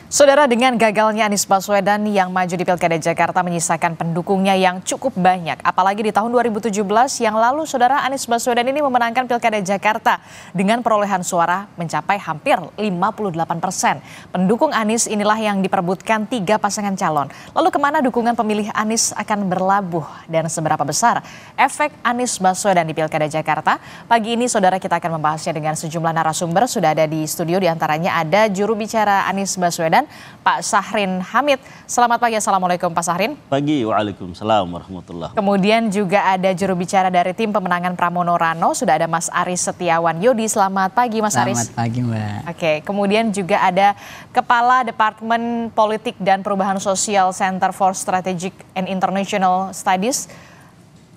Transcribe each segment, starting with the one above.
Saudara, dengan gagalnya Anies Baswedan yang maju di Pilkada Jakarta menyisakan pendukungnya yang cukup banyak. Apalagi di tahun 2017 yang lalu, Saudara, Anies Baswedan ini memenangkan Pilkada Jakarta dengan perolehan suara mencapai hampir 58%. Pendukung Anies inilah yang diperebutkan 3 pasangan calon. Lalu kemana dukungan pemilih Anies akan berlabuh dan seberapa besar efek Anies Baswedan di Pilkada Jakarta? Pagi ini, Saudara, kita akan membahasnya dengan sejumlah narasumber. Sudah ada di studio, diantaranya ada juru bicara Anies Baswedan, Pak Syahrin Hamid. Selamat pagi, Assalamualaikum Pak Syahrin. Pagi, waalaikumsalam warahmatullahi. Kemudian juga ada juru bicara dari tim pemenangan Pramono Rano, sudah ada Mas Aris Setiawan Yodi. Selamat pagi Mas Aris. Selamat pagi Mbak. Oke, kemudian juga ada Kepala Departemen Politik dan Perubahan Sosial Center for Strategic and International Studies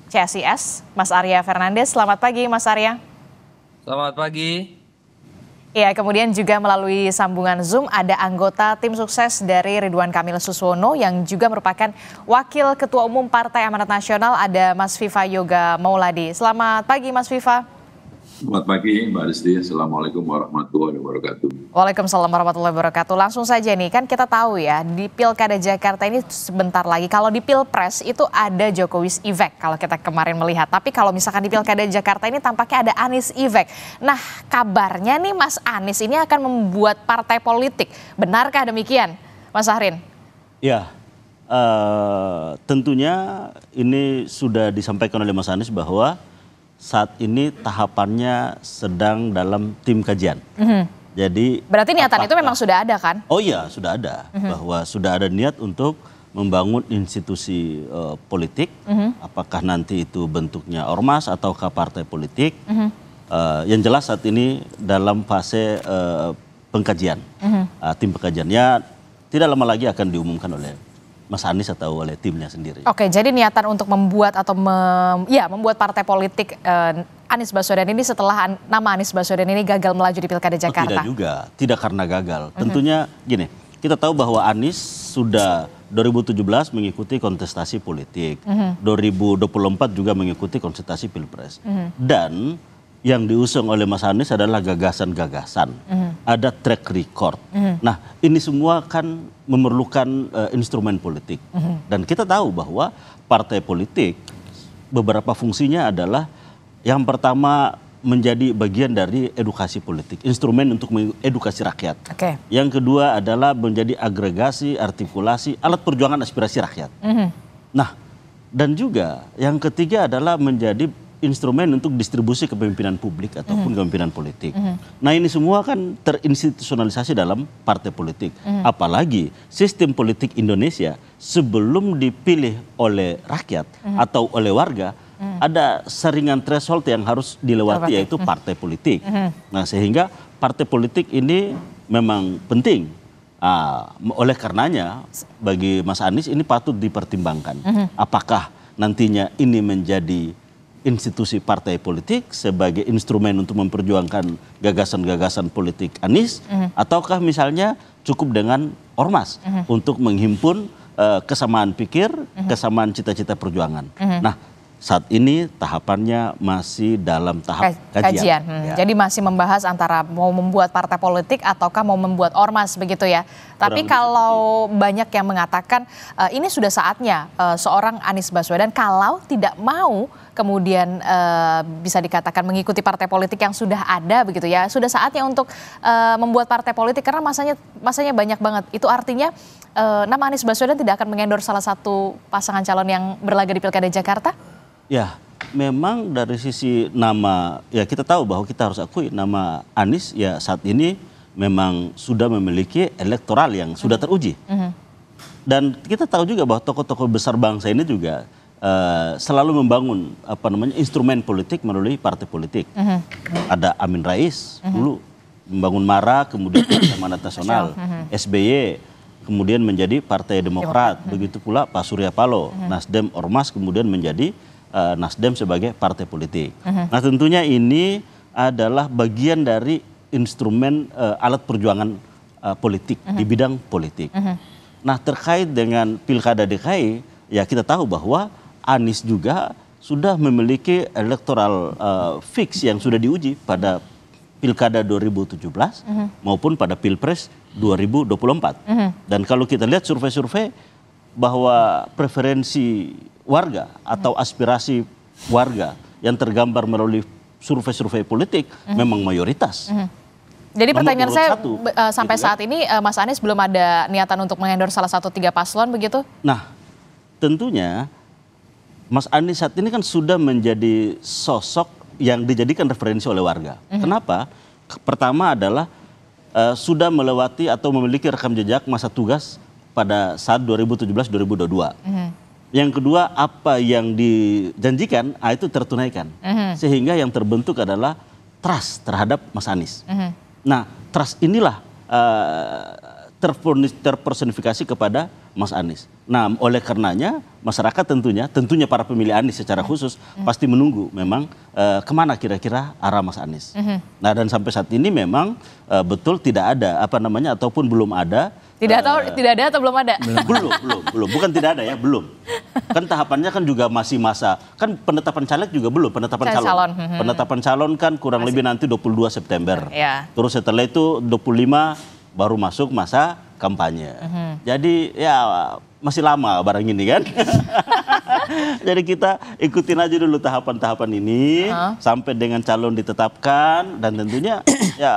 CSIS, Mas Arya Fernandes. Selamat pagi Mas Arya. Selamat pagi. Ya, kemudian juga melalui sambungan Zoom ada anggota tim sukses dari Ridwan Kamil Suswono yang juga merupakan Wakil Ketua Umum Partai Amanat Nasional, ada Mas Viva Yoga Mauladi. Selamat pagi Mas Viva. Selamat pagi Mbak Rizdy, Assalamualaikum warahmatullahi wabarakatuh. Waalaikumsalam warahmatullahi wabarakatuh. Langsung saja nih, kan kita tahu ya di Pilkada Jakarta ini sebentar lagi. Kalau di Pilpres itu ada Jokowi's Effect kalau kita kemarin melihat. Tapi kalau misalkan di Pilkada Jakarta ini tampaknya ada Anies Effect. Nah, kabarnya nih Mas Anies ini akan membuat partai politik. Benarkah demikian Mas Syahrin? Ya, tentunya ini sudah disampaikan oleh Mas Anies bahwa saat ini tahapannya sedang dalam tim kajian. Jadi berarti niatan itu memang sudah ada kan? Oh iya, sudah ada. Bahwa sudah ada niat untuk membangun institusi politik. Apakah nanti itu bentuknya ormas ataukah partai politik. Yang jelas saat ini dalam fase pengkajian. Tim pengkajiannya tidak lama lagi akan diumumkan oleh Mas Anies atau oleh timnya sendiri. Oke, jadi niatan untuk membuat atau membuat partai politik Anies Baswedan ini setelah nama Anies Baswedan ini gagal melaju di Pilkada Jakarta. Tidak juga, tidak karena gagal. Tentunya gini, kita tahu bahwa Anies sudah 2017 mengikuti kontestasi politik, 2024 juga mengikuti kontestasi Pilpres. Dan yang diusung oleh Mas Anies adalah gagasan-gagasan, ada track record. Nah, ini semua kan memerlukan instrumen politik. Dan kita tahu bahwa partai politik beberapa fungsinya adalah yang pertama menjadi bagian dari edukasi politik, instrumen untuk mengedukasi rakyat. Yang kedua adalah menjadi agregasi, artikulasi, alat perjuangan aspirasi rakyat. Nah, dan juga yang ketiga adalah menjadi instrumen untuk distribusi kepemimpinan publik ataupun kepemimpinan politik. Nah, ini semua kan terinstitusionalisasi dalam partai politik. Apalagi sistem politik Indonesia sebelum dipilih oleh rakyat atau oleh warga, ada saringan threshold yang harus dilewati, yaitu partai politik. Nah, sehingga partai politik ini memang penting. Oleh karenanya bagi Mas Anies ini patut dipertimbangkan. Apakah nantinya ini menjadi institusi partai politik sebagai instrumen untuk memperjuangkan gagasan-gagasan politik Anies, ataukah misalnya cukup dengan ormas untuk menghimpun kesamaan pikir, kesamaan cita-cita perjuangan. Nah, saat ini tahapannya masih dalam tahap kajian. Jadi masih membahas antara mau membuat partai politik ataukah mau membuat ormas begitu ya. Tapi kalau banyak yang mengatakan ini sudah saatnya seorang Anies Baswedan kalau tidak mau kemudian bisa dikatakan mengikuti partai politik yang sudah ada begitu ya. Sudah saatnya untuk membuat partai politik karena masanya banyak banget. Itu artinya nama Anies Baswedan tidak akan mengendorse salah satu pasangan calon yang berlaga di Pilkada Jakarta? Ya, memang dari sisi nama, ya kita tahu bahwa kita harus akui nama Anies ya saat ini memang sudah memiliki elektoral yang sudah teruji. Dan kita tahu juga bahwa tokoh-tokoh besar bangsa ini juga selalu membangun instrumen politik melalui partai politik. Ada Amin Rais dulu membangun MARA, kemudian Partai Amanat Nasional, SBY kemudian menjadi Partai Demokrat, begitu pula Pak Surya Paloh, Nasdem Ormas kemudian menjadi Nasdem sebagai partai politik. Nah, tentunya ini adalah bagian dari instrumen alat perjuangan politik di bidang politik. Nah, terkait dengan Pilkada DKI, ya kita tahu bahwa Anies juga sudah memiliki elektoral fix yang sudah diuji pada Pilkada 2017 maupun pada Pilpres 2024. Dan kalau kita lihat survei-survei bahwa preferensi warga atau aspirasi warga yang tergambar melalui survei-survei politik memang mayoritas. Jadi pertanyaan saya sampai gitu saat ini Mas Anies belum ada niatan untuk mengendorse salah satu 3 paslon begitu? Nah, tentunya Mas Anies saat ini kan sudah menjadi sosok yang dijadikan referensi oleh warga. Kenapa? Pertama adalah sudah melewati atau memiliki rekam jejak masa tugas pada saat 2017-2022. Yang kedua, apa yang dijanjikan itu tertunaikan. Sehingga yang terbentuk adalah trust terhadap Mas Anies. Nah, trust inilah terpersonifikasi kepada Mas Anies. Nah, oleh karenanya masyarakat tentunya para pemilih Anies secara khusus pasti menunggu memang kemana kira-kira arah Mas Anies. Nah, dan sampai saat ini memang betul tidak ada ataupun belum ada. Tidak ada atau belum ada? Belum. Bukan tidak ada ya, belum. Kan tahapannya kan juga masih masa, kan penetapan caleg juga belum, penetapan calon. Penetapan calon kan kurang lebih nanti 22 September. Terus setelah itu 25 baru masuk masa kampanye. Jadi ya masih lama barang ini kan. Jadi kita ikutin aja dulu tahapan-tahapan ini sampai dengan calon ditetapkan, dan tentunya ya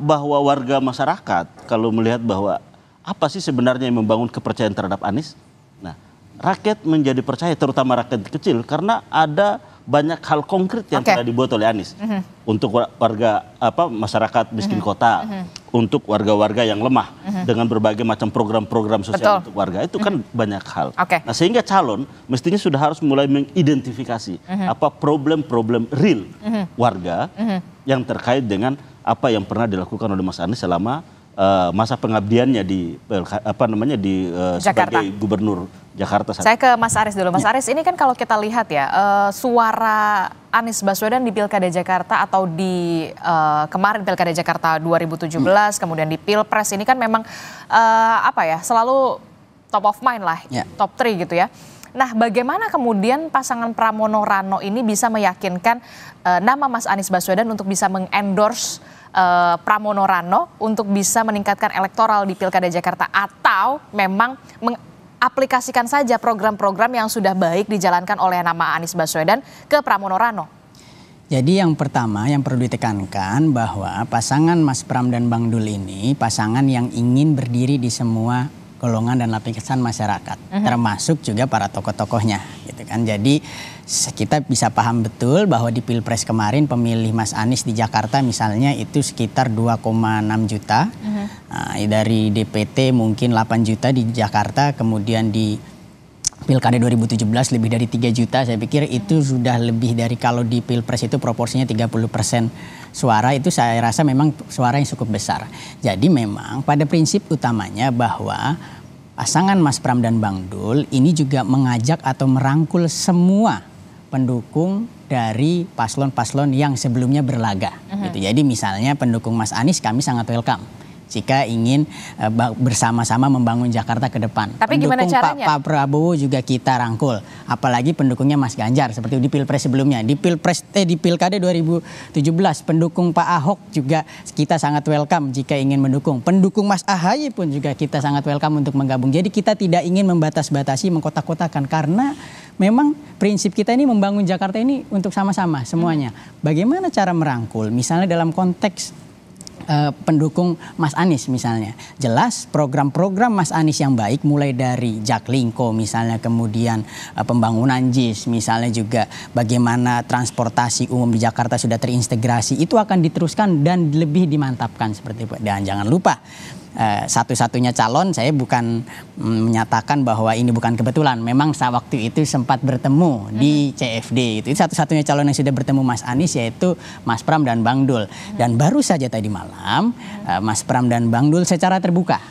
bahwa warga masyarakat kalau melihat bahwa apa sih sebenarnya yang membangun kepercayaan terhadap Anies. Nah, rakyat menjadi percaya, terutama rakyat kecil, karena ada banyak hal konkret yang telah dibuat oleh Anies untuk warga masyarakat miskin kota, untuk warga-warga yang lemah dengan berbagai macam program-program sosial untuk warga, itu kan banyak hal. Nah, sehingga calon mestinya sudah harus mulai mengidentifikasi apa problem-problem real warga yang terkait dengan apa yang pernah dilakukan oleh Mas Anies selama masa pengabdiannya sebagai gubernur Jakarta. Saya ke Mas Aris dulu. Mas Aris, ini kan kalau kita lihat ya, suara Anies Baswedan di Pilkada Jakarta atau di kemarin Pilkada Jakarta 2017, kemudian di Pilpres ini kan memang selalu top of mind lah, top 3 gitu ya. Nah, bagaimana kemudian pasangan Pramono Rano ini bisa meyakinkan nama Mas Anies Baswedan untuk bisa mengendorse Pramono Rano untuk bisa meningkatkan elektoral di Pilkada Jakarta, atau memang mengaplikasikan saja program-program yang sudah baik dijalankan oleh nama Anies Baswedan ke Pramono Rano? Jadi yang pertama yang perlu ditekankan bahwa pasangan Mas Pram dan Bang Dul ini pasangan yang ingin berdiri di semua golongan dan lapisan masyarakat, termasuk juga para tokoh-tokohnya, gitu kan. Jadi kita bisa paham betul bahwa di Pilpres kemarin pemilih Mas Anies di Jakarta misalnya itu sekitar 2,6 juta, dari DPT mungkin 8 juta di Jakarta, kemudian di Pilkada 2017 lebih dari 3 juta. Saya pikir itu sudah lebih dari, kalau di Pilpres itu proporsinya 30% suara, itu saya rasa memang suara yang cukup besar. Jadi memang pada prinsip utamanya bahwa pasangan Mas Pram dan Bang Dul ini juga mengajak atau merangkul semua pendukung dari paslon-paslon yang sebelumnya berlaga. Gitu. Jadi misalnya pendukung Mas Anies kami sangat welcome jika ingin bersama-sama membangun Jakarta ke depan. Tapi gimana caranya? Pak Prabowo juga kita rangkul, apalagi pendukungnya Mas Ganjar seperti di Pilpres sebelumnya. Di Pilkada 2017 pendukung Pak Ahok juga kita sangat welcome jika ingin mendukung. Pendukung Mas AHY pun juga kita sangat welcome untuk menggabung. Jadi kita tidak ingin membatas-batasi, mengkotak-kotakan, karena memang prinsip kita ini membangun Jakarta ini untuk sama-sama semuanya. Bagaimana cara merangkul? Misalnya dalam konteks pendukung Mas Anies misalnya, jelas program-program Mas Anies yang baik mulai dari Jaklingko misalnya, kemudian pembangunan JIS misalnya, juga bagaimana transportasi umum di Jakarta sudah terintegrasi, itu akan diteruskan dan lebih dimantapkan seperti itu. Dan jangan lupa satu-satunya calon, saya bukan menyatakan bahwa ini bukan kebetulan, memang waktu itu sempat bertemu di CFD, itu satu-satunya calon yang sudah bertemu Mas Anies yaitu Mas Pram dan Bang Dul. Dan baru saja tadi malam Mas Pram dan Bang Dul secara terbuka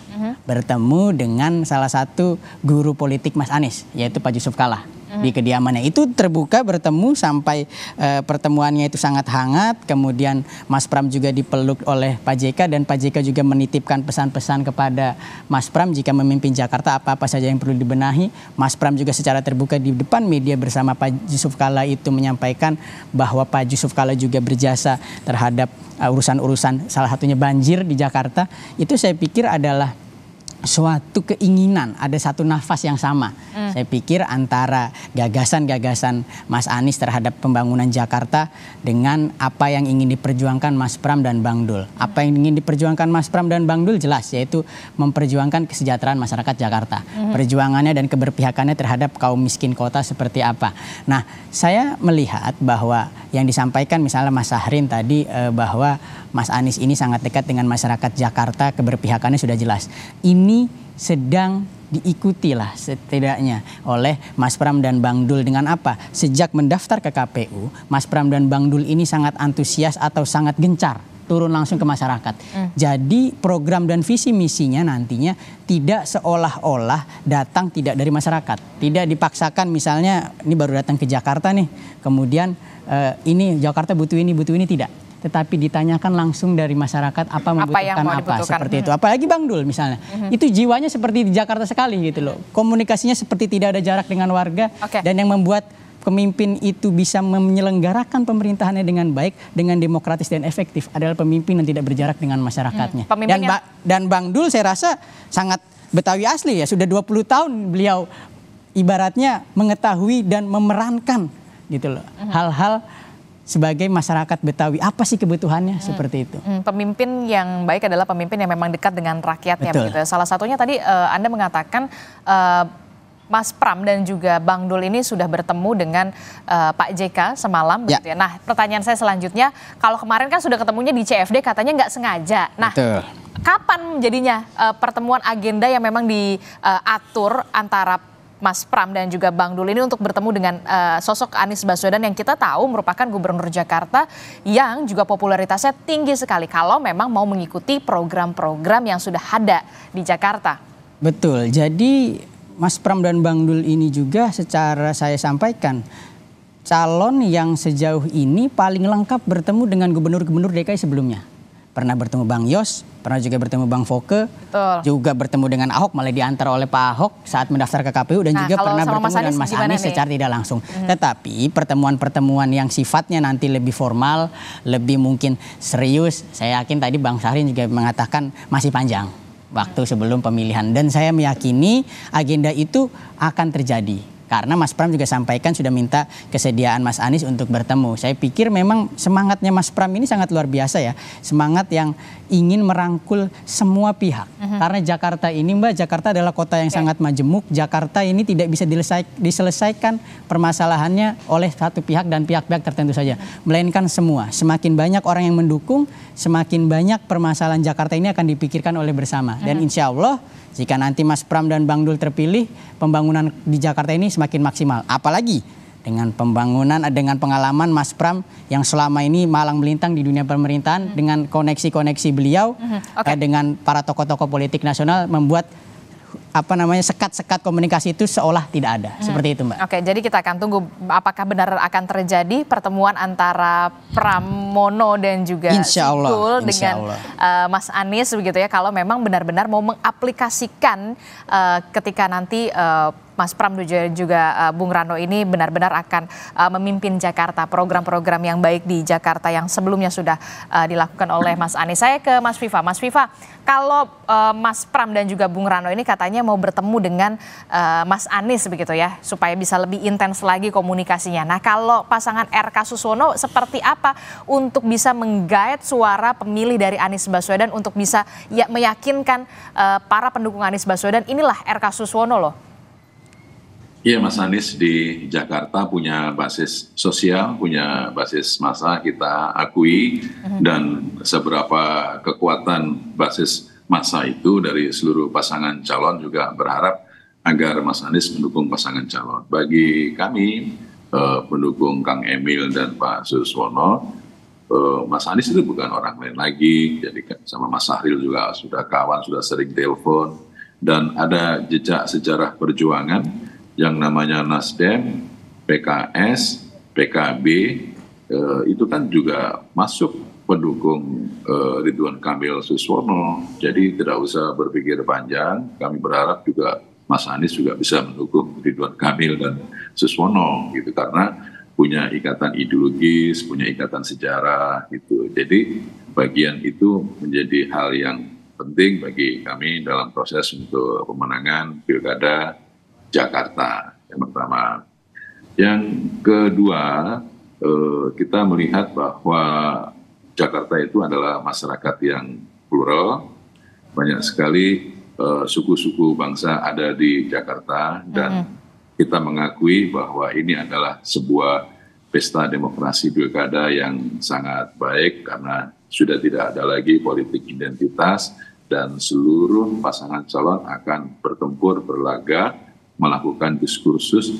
bertemu dengan salah satu guru politik Mas Anies, yaitu Pak Yusuf Kalla. Di kediamannya itu terbuka bertemu sampai pertemuannya itu sangat hangat. Kemudian Mas Pram juga dipeluk oleh Pak JK dan Pak JK juga menitipkan pesan-pesan kepada Mas Pram jika memimpin Jakarta apa-apa saja yang perlu dibenahi. Mas Pram juga secara terbuka di depan media bersama Pak Yusuf Kalla itu menyampaikan bahwa Pak Yusuf Kalla juga berjasa terhadap urusan-urusan salah satunya banjir di Jakarta. Itu saya pikir adalah suatu keinginan, ada satu nafas yang sama. Saya pikir antara gagasan-gagasan Mas Anies terhadap pembangunan Jakarta dengan apa yang ingin diperjuangkan Mas Pram dan Bang Dul. Apa yang ingin diperjuangkan Mas Pram dan Bang Dul jelas, yaitu memperjuangkan kesejahteraan masyarakat Jakarta. Perjuangannya dan keberpihakannya terhadap kaum miskin kota seperti apa. Nah, saya melihat bahwa yang disampaikan misalnya Mas Sahrin tadi bahwa Mas Anies ini sangat dekat dengan masyarakat Jakarta, keberpihakannya sudah jelas. Ini sedang diikuti lah setidaknya oleh Mas Pram dan Bang Dul dengan apa? Sejak mendaftar ke KPU, Mas Pram dan Bang Dul ini sangat antusias atau sangat gencar turun langsung ke masyarakat. Jadi program dan visi misinya nantinya tidak seolah-olah datang tidak dari masyarakat. Tidak dipaksakan misalnya ini baru datang ke Jakarta nih, kemudian ini Jakarta butuh ini, tidak. Tetapi ditanyakan langsung dari masyarakat apa membutuhkan apa seperti itu. Apalagi Bang Dul misalnya, itu jiwanya seperti di Jakarta sekali gitu loh. Komunikasinya seperti tidak ada jarak dengan warga dan yang membuat pemimpin itu bisa menyelenggarakan pemerintahannya dengan baik, dengan demokratis dan efektif adalah pemimpin yang tidak berjarak dengan masyarakatnya. Dan Bang Dul saya rasa sangat Betawi asli ya, sudah 20 tahun beliau ibaratnya mengetahui dan memerankan gitu loh hal-hal sebagai masyarakat Betawi, apa sih kebutuhannya seperti itu. Pemimpin yang baik adalah pemimpin yang memang dekat dengan rakyatnya. Begitu. Salah satunya tadi Anda mengatakan Mas Pram dan juga Bang Dul ini sudah bertemu dengan Pak JK semalam. Begitu ya. Nah, pertanyaan saya selanjutnya, kalau kemarin kan sudah ketemunya di CFD katanya nggak sengaja. Nah, kapan jadinya pertemuan agenda yang memang diatur antara Mas Pram dan juga Bang Dul ini untuk bertemu dengan sosok Anies Baswedan yang kita tahu merupakan gubernur Jakarta yang juga popularitasnya tinggi sekali kalau memang mau mengikuti program-program yang sudah ada di Jakarta. Betul, jadi Mas Pram dan Bang Dul ini juga secara saya sampaikan calon yang sejauh ini paling lengkap bertemu dengan gubernur-gubernur DKI sebelumnya. Pernah bertemu Bang Yos, pernah juga bertemu Bang Foke, juga bertemu dengan Ahok, malah diantar oleh Pak Ahok saat mendaftar ke KPU dan juga pernah bertemu dengan Mas Anies secara tidak langsung. Tetapi pertemuan-pertemuan yang sifatnya nanti lebih formal, lebih mungkin serius, saya yakin tadi Bang Sahrin juga mengatakan masih panjang waktu sebelum pemilihan. Dan saya meyakini agenda itu akan terjadi. Karena Mas Pram juga sampaikan sudah minta kesediaan Mas Anies untuk bertemu. Saya pikir memang semangatnya Mas Pram ini sangat luar biasa ya. Semangat yang ingin merangkul semua pihak. Karena Jakarta ini Jakarta adalah kota yang sangat majemuk. Jakarta ini tidak bisa diselesaikan permasalahannya oleh satu pihak dan pihak-pihak tertentu saja. Melainkan semua. Semakin banyak orang yang mendukung, semakin banyak permasalahan Jakarta ini akan dipikirkan oleh bersama. Dan insya Allah jika nanti Mas Pram dan Bang Dul terpilih, pembangunan di Jakarta ini semakin maksimal. Apalagi dengan pembangunan, dengan pengalaman Mas Pram yang selama ini malang melintang di dunia pemerintahan, dengan koneksi-koneksi beliau, dengan para tokoh-tokoh politik nasional membuat sekat-sekat komunikasi itu seolah tidak ada. Seperti itu, Mbak. Oke, jadi kita akan tunggu apakah benar akan terjadi pertemuan antara Pramono dan juga Dul dengan Mas Anies begitu ya, kalau memang benar-benar mau mengaplikasikan ketika nanti Mas Pram dan juga Bung Rano ini benar-benar akan memimpin Jakarta, program-program yang baik di Jakarta yang sebelumnya sudah dilakukan oleh Mas Anies. Saya ke Mas Viva. Mas Viva, kalau Mas Pram dan juga Bung Rano ini katanya mau bertemu dengan Mas Anies begitu ya, supaya bisa lebih intens lagi komunikasinya. Nah, kalau pasangan RK Suswono seperti apa untuk bisa menggait suara pemilih dari Anies Baswedan untuk bisa meyakinkan para pendukung Anies Baswedan inilah RK Suswono loh? Iya, Mas Anies di Jakarta punya basis sosial, punya basis massa, kita akui. Dan seberapa kekuatan basis massa itu dari seluruh pasangan calon juga berharap agar Mas Anies mendukung pasangan calon. Bagi kami, pendukung Kang Emil dan Pak Suswono, Mas Anies itu bukan orang lain lagi. Jadi sama Mas Sahril juga sudah kawan, sudah sering telepon. dan ada jejak sejarah perjuangan yang namanya Nasdem, PKS, PKB, itu kan juga masuk pendukung Ridwan Kamil Suswono. Jadi tidak usah berpikir panjang, kami berharap juga Mas Anies juga bisa mendukung Ridwan Kamil dan Suswono gitu, karena punya ikatan ideologis, punya ikatan sejarah gitu. Jadi bagian itu menjadi hal yang penting bagi kami dalam proses untuk pemenangan Pilkada Jakarta yang pertama. Yang kedua, kita melihat bahwa Jakarta itu adalah masyarakat yang plural, banyak sekali suku-suku bangsa ada di Jakarta, dan kita mengakui bahwa ini adalah sebuah pesta demokrasi pilkada yang sangat baik karena sudah tidak ada lagi politik identitas dan seluruh pasangan calon akan bertempur, berlaga, melakukan diskursus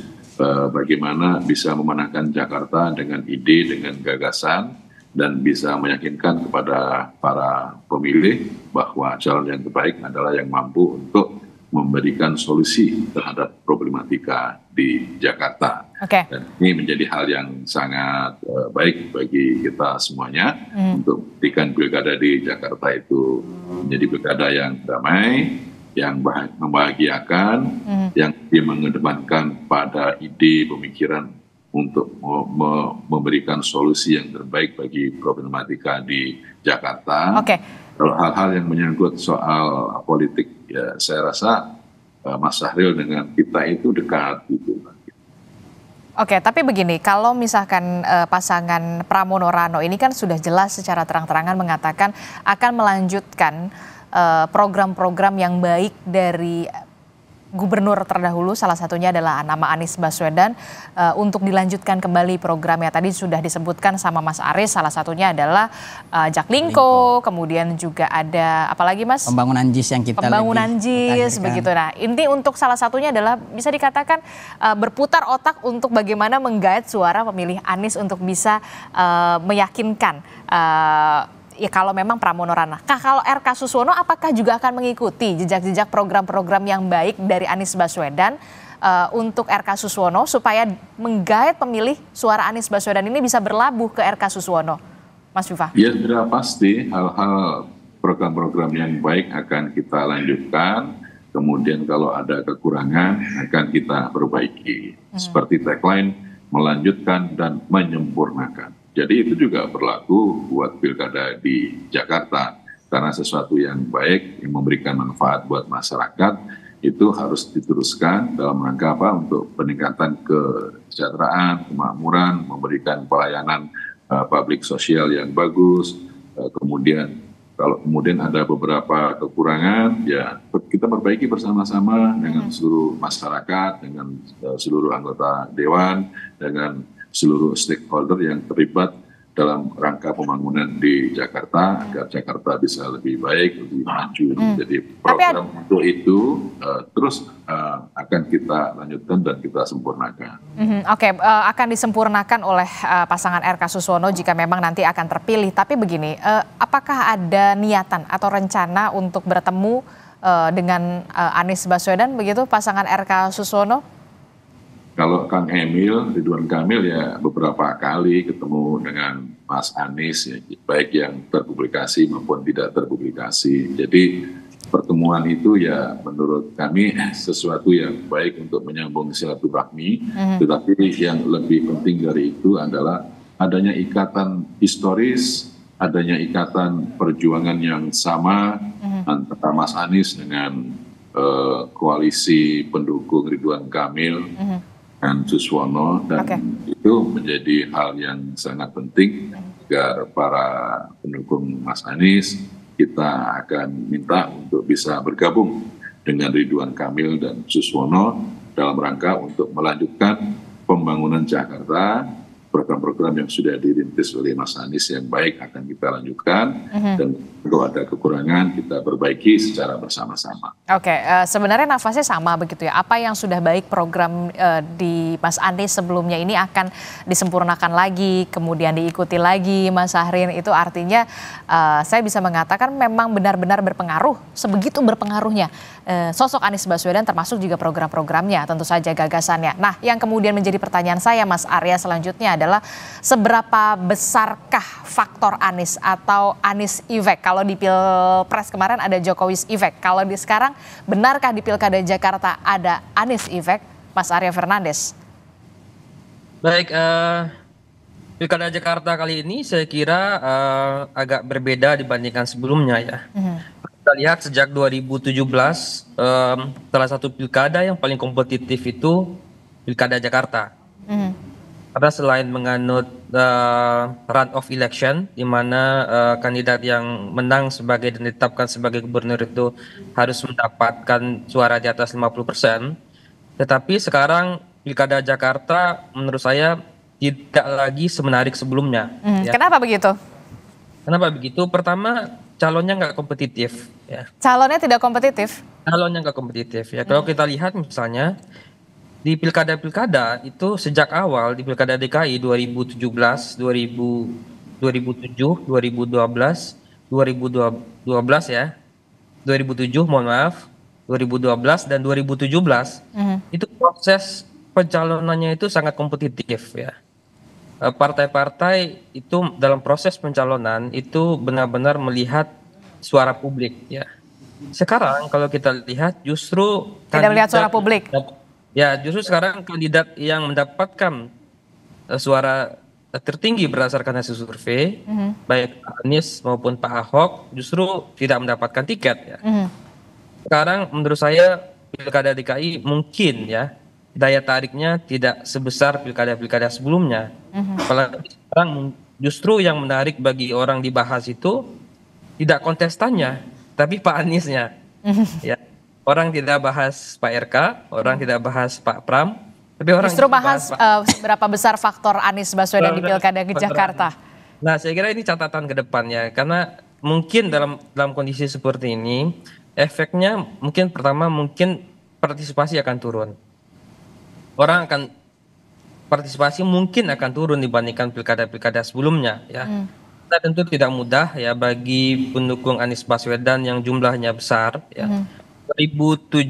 bagaimana bisa memenangkan Jakarta dengan ide, dengan gagasan, dan bisa meyakinkan kepada para pemilih bahwa calon yang terbaik adalah yang mampu untuk memberikan solusi terhadap problematika di Jakarta. Dan ini menjadi hal yang sangat baik bagi kita semuanya untuk memberikan pilkada di Jakarta itu menjadi pilkada yang damai, yang membahagiakan, yang mengedepankan pada ide pemikiran untuk memberikan solusi yang terbaik bagi problematika di Jakarta. Kalau hal-hal yang menyangkut soal politik, ya saya rasa Mas Syahril dengan kita itu dekat gitu. Tapi begini, kalau misalkan pasangan Pramono Rano ini kan sudah jelas secara terang-terangan mengatakan akan melanjutkan program-program yang baik dari gubernur terdahulu, salah satunya adalah nama Anies Baswedan, untuk dilanjutkan kembali programnya. Tadi sudah disebutkan sama Mas Aris, salah satunya adalah Jaklingko, kemudian juga ada apalagi Mas? Pembangunan JIS yang kita Pembangunan JIS begitu. Nah, inti untuk salah satunya adalah bisa dikatakan berputar otak untuk bagaimana menggait suara pemilih Anies untuk bisa meyakinkan ya kalau memang Pramono Rano. Kalau RK Suswono apakah juga akan mengikuti jejak-jejak program-program yang baik dari Anies Baswedan untuk RK Suswono supaya menggait pemilih suara Anies Baswedan ini bisa berlabuh ke RK Suswono, Mas Viva? Ya sudah pasti hal-hal program-program yang baik akan kita lanjutkan, kemudian kalau ada kekurangan akan kita perbaiki. Seperti tagline, melanjutkan dan menyempurnakan. Jadi itu juga berlaku buat pilkada di Jakarta, karena sesuatu yang baik yang memberikan manfaat buat masyarakat itu harus diteruskan dalam rangka apa? Untuk peningkatan kesejahteraan, kemakmuran, memberikan pelayanan publik sosial yang bagus. Kemudian kalau kemudian ada beberapa kekurangan, ya kita perbaiki bersama-sama dengan seluruh masyarakat, dengan seluruh anggota dewan, dengan seluruh stakeholder yang terlibat dalam rangka pembangunan di Jakarta agar Jakarta bisa lebih baik, lebih maju. Jadi program untuk itu terus akan kita lanjutkan dan kita sempurnakan. Akan disempurnakan oleh pasangan RK Suswono jika memang nanti akan terpilih. Tapi begini, apakah ada niatan atau rencana untuk bertemu dengan Anies Baswedan begitu pasangan RK Suswono? Kalau Kang Emil, Ridwan Kamil ya beberapa kali ketemu dengan Mas Anies, ya, baik yang terpublikasi maupun tidak terpublikasi. Jadi pertemuan itu ya menurut kami sesuatu yang baik untuk menyambung silaturahmi, tetapi yang lebih penting dari itu adalah adanya ikatan historis, adanya ikatan perjuangan yang sama antara Mas Anies dengan koalisi pendukung Ridwan Kamil dan Suswono, dan itu menjadi hal yang sangat penting agar para pendukung Mas Anies kita akan minta untuk bisa bergabung dengan Ridwan Kamil dan Suswono dalam rangka untuk melanjutkan pembangunan Jakarta, program-program yang sudah dirintis oleh Mas Anies yang baik akan kita lanjutkan, dan kalau ada kekurangan kita perbaiki secara bersama-sama. Oke, sebenarnya nafasnya sama begitu ya. Apa yang sudah baik program di Mas Anies sebelumnya ini akan disempurnakan lagi, kemudian diikuti lagi Mas Syahrin. Itu artinya saya bisa mengatakan memang benar-benar berpengaruh, sebegitu berpengaruhnya sosok Anies Baswedan termasuk juga program-programnya, tentu saja gagasannya. Nah, yang kemudian menjadi pertanyaan saya Mas Arya selanjutnya adalah seberapa besarkah faktor Anies atau Anies Effect? Kalau di Pilpres kemarin ada Jokowi's Effect. Kalau di sekarang benarkah di Pilkada Jakarta ada Anies Effect, Mas Arya Fernandes? Baik, Pilkada Jakarta kali ini saya kira agak berbeda dibandingkan sebelumnya ya. Kita lihat sejak 2017 salah satu pilkada yang paling kompetitif itu Pilkada Jakarta. Karena selain menganut run of election, di mana kandidat yang menang sebagai dan ditetapkan sebagai gubernur itu harus mendapatkan suara di atas 50%, tetapi sekarang Pilkada Jakarta menurut saya tidak lagi semenarik sebelumnya. Ya. Kenapa begitu? Kenapa begitu? Pertama, calonnya nggak kompetitif. Ya. Calonnya tidak kompetitif? Calonnya nggak kompetitif. Ya. Kalau kita lihat misalnya di pilkada-pilkada itu sejak awal di Pilkada DKI 2017, 2007, 2012, 2012 ya, 2007 mohon maaf, 2012 dan 2017 itu proses pencalonannya itu sangat kompetitif ya. Partai-partai itu dalam proses pencalonan itu benar-benar melihat suara publik ya. Sekarang kalau kita lihat justru tidak melihat suara publik. Ya, justru sekarang kandidat yang mendapatkan suara tertinggi berdasarkan hasil survei, baik Pak Anies maupun Pak Ahok justru tidak mendapatkan tiket ya. Sekarang menurut saya Pilkada DKI mungkin ya daya tariknya tidak sebesar pilkada-pilkada sebelumnya. Apalagi sekarang justru yang menarik bagi orang dibahas itu tidak kontestannya, tapi Pak Aniesnya. Ya. Orang tidak bahas Pak RK, orang tidak bahas Pak Pram, tapi orang justru bahas seberapa besar faktor Anies Baswedan di Pilkada Jakarta. Nah, saya kira ini catatan ke depannya, karena mungkin dalam kondisi seperti ini, efeknya mungkin pertama mungkin partisipasi akan turun. Orang akan partisipasi mungkin akan turun dibandingkan pilkada-pilkada sebelumnya ya. Kita tentu tidak mudah ya bagi pendukung Anies Baswedan yang jumlahnya besar ya. 2017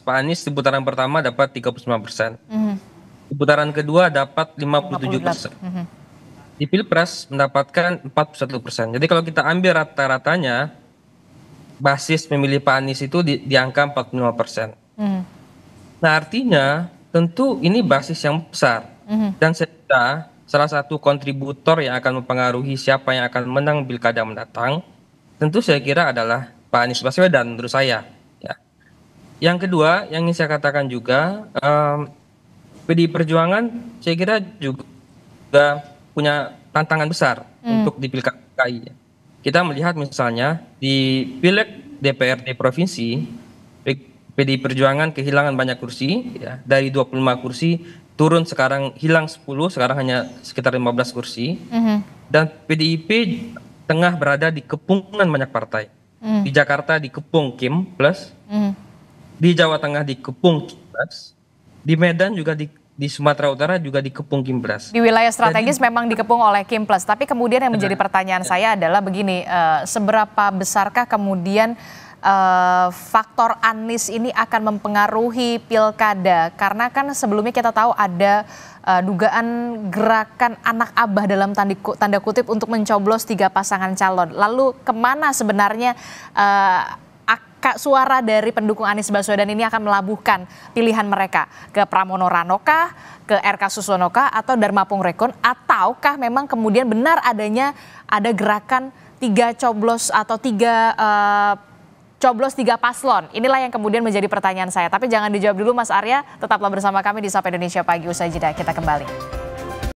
Pak Anies di putaran pertama dapat 39%. Di putaran kedua dapat 57%. Di Pilpres mendapatkan 41%. Jadi kalau kita ambil rata-ratanya basis pemilih Pak Anies itu di angka 45%. Nah artinya tentu ini basis yang besar. Dan saya kira salah satu kontributor yang akan mempengaruhi siapa yang akan menang pilkada mendatang, tentu saya kira adalah Pak Anies Baswedan menurut saya. Ya. Yang kedua yang ingin saya katakan juga, PDI Perjuangan saya kira juga punya tantangan besar untuk di pilkada DKI. Kita melihat misalnya di Pileg DPRD Provinsi, PDI Perjuangan kehilangan banyak kursi, ya, dari 25 kursi turun sekarang hilang 10, sekarang hanya sekitar 15 kursi. Dan PDIP tengah berada di kepungan banyak partai. Di Jakarta dikepung Kim Plus, di Jawa Tengah dikepung Kim Plus, di Medan juga di Sumatera Utara juga dikepung Kim Plus. Di wilayah strategis memang dikepung oleh Kim Plus. Tapi kemudian yang menjadi pertanyaan saya adalah begini, seberapa besarkah kemudian faktor Anies ini akan mempengaruhi pilkada? Karena kan sebelumnya kita tahu ada dugaan gerakan anak abah dalam tanda kutip untuk mencoblos 3 pasangan calon. Lalu kemana sebenarnya suara dari pendukung Anies Baswedan ini akan melabuhkan pilihan mereka? Ke Pramono Rano kah, ke RK Susono kah, atau Dharma Pungrekon, ataukah memang kemudian benar ada gerakan 3 coblos atau 3 coblos 3 paslon? Inilah yang kemudian menjadi pertanyaan saya. Tapi jangan dijawab dulu Mas Arya, tetaplah bersama kami di Sapa Indonesia Pagi. Usai jeda kita kembali.